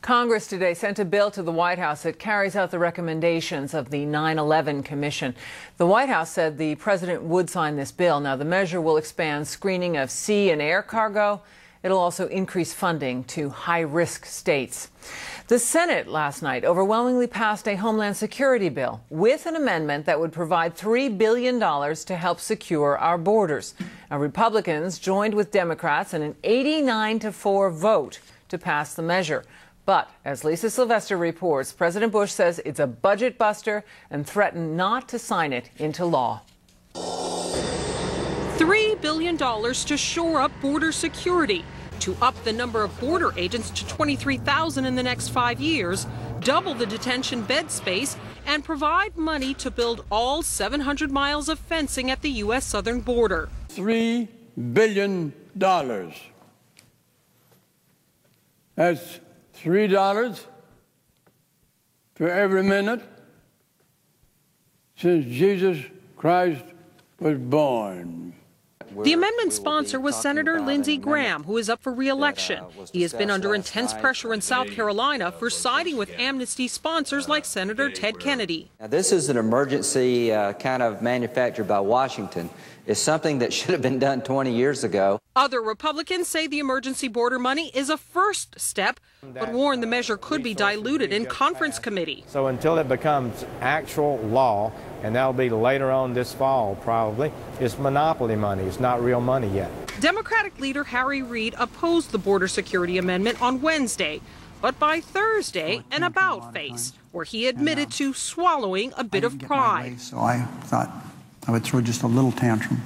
Congress today sent a bill to the White House that carries out the recommendations of the 9/11 Commission. The White House said the president would sign this bill. Now, the measure will expand screening of sea and air cargo. It'll also increase funding to high-risk states. The Senate last night overwhelmingly passed a Homeland Security bill with an amendment that would provide $3 billion to help secure our borders. Now, Republicans joined with Democrats in an 89-4 vote to pass the measure. But, as Lisa Sylvester reports, President Bush says it's a budget buster and threatened not to sign it into law. $3 billion to shore up border security, to up the number of border agents to 23,000 in the next 5 years, double the detention bed space, and provide money to build all 700 miles of fencing at the U.S. southern border. $3 billion. That's $3 for every minute since Jesus Christ was born. The amendment's sponsor was Senator Lindsey Graham, who is up for re-election. He has been under intense pressure in South Carolina for siding with Amnesty sponsors like Senator Ted Kennedy. Now, this is an emergency kind of manufactured by Washington. It's something that should have been done 20 years ago. Other Republicans say the emergency border money is a first step, but warn the measure could be diluted in conference committee. So until it becomes actual law, and that'll be later on this fall probably, it's monopoly money. It's not real money yet. Democratic leader Harry Reid opposed the border security amendment on Wednesday, but by Thursday, an about face, where he admitted to swallowing a bit of pride. So I thought I would throw just a little tantrum.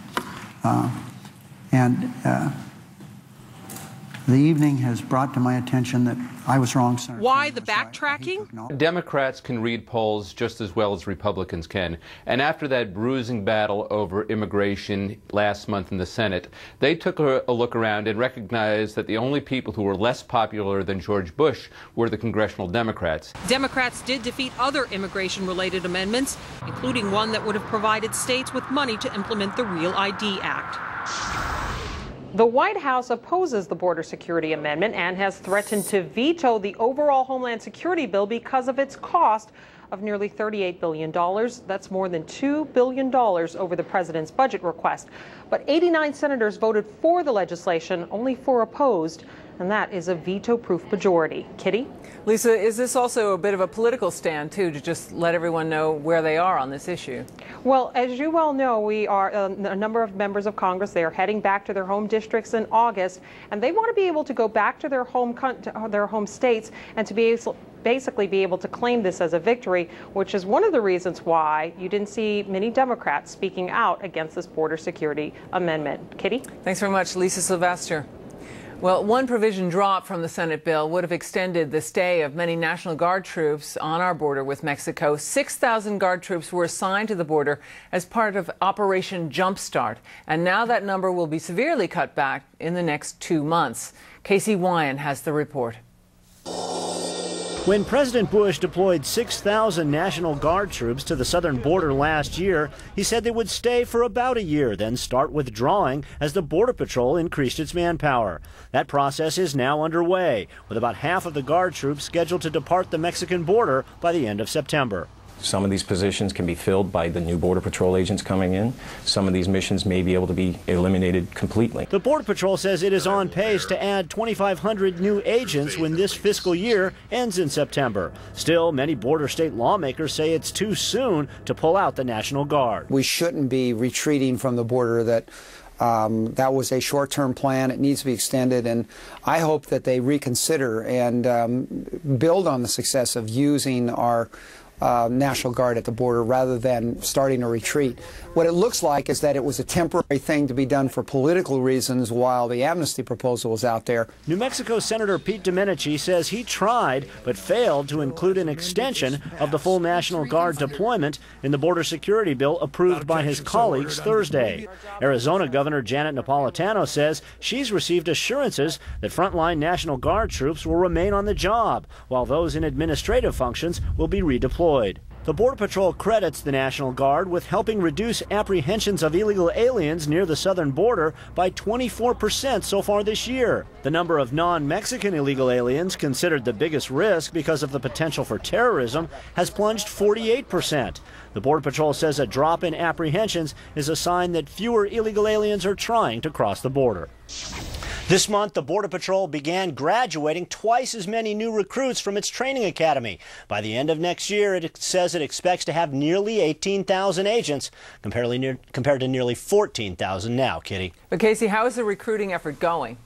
The evening has brought to my attention that I was wrong, Senator. Why the backtracking? Democrats can read polls just as well as Republicans can. And after that bruising battle over immigration last month in the Senate, they took a look around and recognized that the only people who were less popular than George Bush were the congressional Democrats. Democrats did defeat other immigration-related amendments, including one that would have provided states with money to implement the Real ID Act. The White House opposes the border security amendment and has threatened to veto the overall Homeland Security bill because of its cost of nearly $38 billion. That's more than $2 billion over the president's budget request. But 89 senators voted for the legislation, only 4 opposed, and that is a veto-proof majority. Kitty? Lisa, is this also a bit of a political stand, too, to just let everyone know where they are on this issue? Well, as you well know, we are a number of members of Congress. They are heading back to their home districts in August, and they want to be able to go back to their home states and to be basically be able to claim this as a victory, which is one of the reasons why you didn't see many Democrats speaking out against this border security amendment. Kitty? Thanks very much, Lisa Sylvester. Well, one provision dropped from the Senate bill would have extended the stay of many National Guard troops on our border with Mexico. 6,000 Guard troops were assigned to the border as part of Operation Jumpstart, and now that number will be severely cut back in the next 2 months. Casey Wyan has the report. When President Bush deployed 6,000 National Guard troops to the southern border last year, he said they would stay for about a year, then start withdrawing as the Border Patrol increased its manpower. That process is now underway, with about half of the Guard troops scheduled to depart the Mexican border by the end of September. Some of these positions can be filled by the new Border Patrol agents coming in. Some of these missions may be able to be eliminated completely. The Border Patrol says it is on pace to add 2,500 new agents when this fiscal year ends in September. Still, many border state lawmakers say it's too soon to pull out the National Guard. We shouldn't be retreating from the border. That was a short-term plan. It needs to be extended, and I hope that they reconsider and build on the success of using our National Guard at the border rather than starting a retreat. What it looks like is that it was a temporary thing to be done for political reasons while the amnesty proposal was out there. New Mexico Senator Pete Domenici says he tried but failed to include an extension of the full National Guard deployment in the border security bill approved by his colleagues Thursday. Arizona Governor Janet Napolitano says she's received assurances that frontline National Guard troops will remain on the job, while those in administrative functions will be redeployed. The Border Patrol credits the National Guard with helping reduce apprehensions of illegal aliens near the southern border by 24% so far this year. The number of non-Mexican illegal aliens, considered the biggest risk because of the potential for terrorism, has plunged 48%. The Border Patrol says a drop in apprehensions is a sign that fewer illegal aliens are trying to cross the border. This month, the Border Patrol began graduating twice as many new recruits from its training academy. By the end of next year, it says it expects to have nearly 18,000 agents, compared to nearly 14,000 now, Kitty. But Casey, how is the recruiting effort going?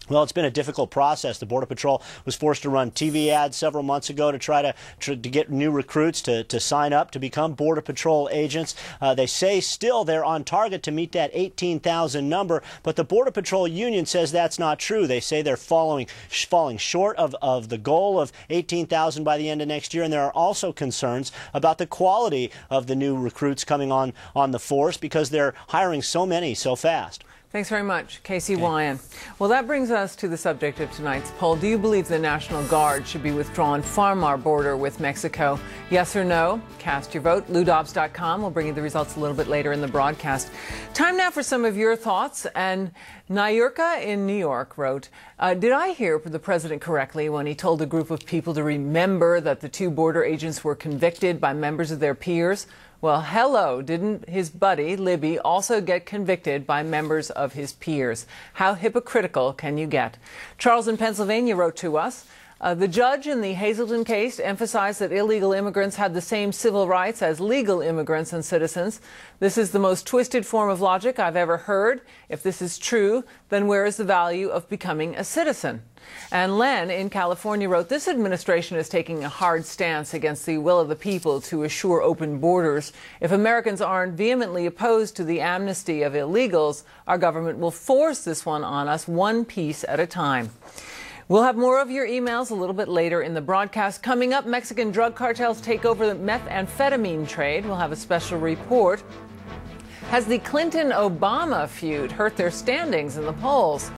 Well, it's been a difficult process. The Border Patrol was forced to run TV ads several months ago to try to get new recruits to sign up to become Border Patrol agents. They say still they're on target to meet that 18,000 number, but the Border Patrol Union says that's not true. They say they're falling short of the goal of 18,000 by the end of next year, and there are also concerns about the quality of the new recruits coming on the force because they're hiring so many so fast. Thanks very much, Casey Wyan. Well, that brings us to the subject of tonight's poll. Do you believe the National Guard should be withdrawn from our border with Mexico? Yes or no? Cast your vote. LouDobbs.com. We'll bring you the results a little bit later in the broadcast. Time now for some of your thoughts. And Nyurka in New York wrote, did I hear the president correctly when he told a group of people to remember that the two border agents were convicted by members of their peers? Well, hello, didn't his buddy, Libby, also get convicted by members of his peers? How hypocritical can you get? Charles in Pennsylvania wrote to us, the judge in the Hazelton case emphasized that illegal immigrants had the same civil rights as legal immigrants and citizens. This is the most twisted form of logic I've ever heard. If this is true, then where is the value of becoming a citizen? And Len in California wrote, this administration is taking a hard stance against the will of the people to assure open borders. If Americans aren't vehemently opposed to the amnesty of illegals, our government will force this one on us one piece at a time. We'll have more of your emails a little bit later in the broadcast. Coming up, Mexican drug cartels take over the methamphetamine trade. We'll have a special report. Has the Clinton-Obama feud hurt their standings in the polls?